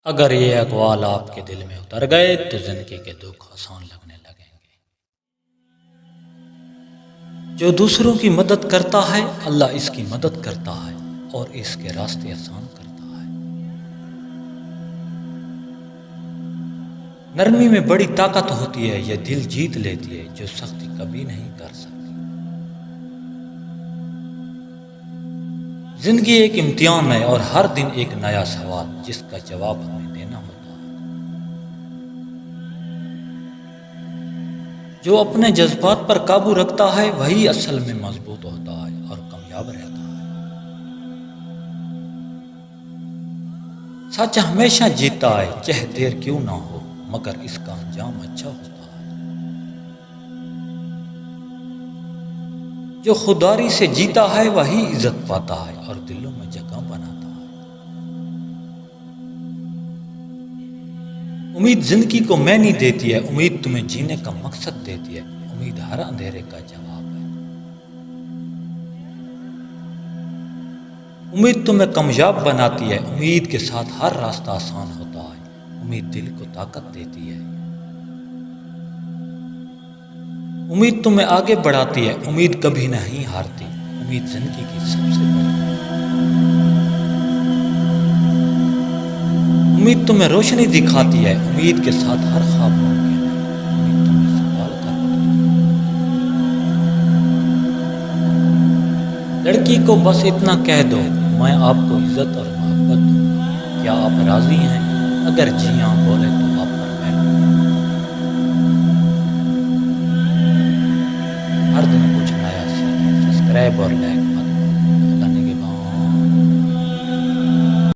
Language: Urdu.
اگر یہ اقوال آپ کے دل میں اتر گئے تو زندگی کے دکھ آسان لگنے لگیں گے۔ جو دوسروں کی مدد کرتا ہے اللہ اس کی مدد کرتا ہے اور اس کے راستے آسان کرتا ہے۔ نرمی میں بڑی طاقت ہوتی ہے، یہ دل جیت لیتی ہے جو سختی کبھی نہیں کر سکتی۔ زندگی ایک امتحان ہے اور ہر دن ایک نیا سوال جس کا جواب ہمیں دینا ہوتا ہے۔ جو اپنے جذبات پر قابو رکھتا ہے وہی اصل میں مضبوط ہوتا ہے اور کامیاب رہتا ہے۔ سچ ہمیشہ جیتا ہے، چاہے دیر کیوں نہ ہو، مگر اس کا انجام اچھا ہوتا ہے۔ جو خودداری سے جیتا ہے وہی عزت پاتا ہے اور دلوں میں جگہ بناتا ہے۔ امید زندگی کو معنی دیتی ہے، امید تمہیں جینے کا مقصد دیتی ہے، امید ہر اندھیرے کا جواب ہے۔ امید تمہیں کامیاب بناتی ہے، امید کے ساتھ ہر راستہ آسان ہوتا ہے، امید دل کو طاقت دیتی ہے۔ امید تمہیں آگے بڑھاتی ہے، امید کبھی نہیں ہارتی، امید زندگی کی سب سے بڑی ہے۔ امید تمہیں روشنی دکھاتی ہے، امید کے ساتھ ہر خواب ممکن ہے، امید تمہیں سنبھال کر رکھتی ہے۔ لڑکی کو بس اتنا کہہ دو میں آپ کو عزت اور محبت دوں گا، کیا آپ راضی ہیں؟ اگر جی ہاں بولے تو آپ پر میں ہر دن کچھ نیا سیکھیں۔ سبسکرائب اور لائک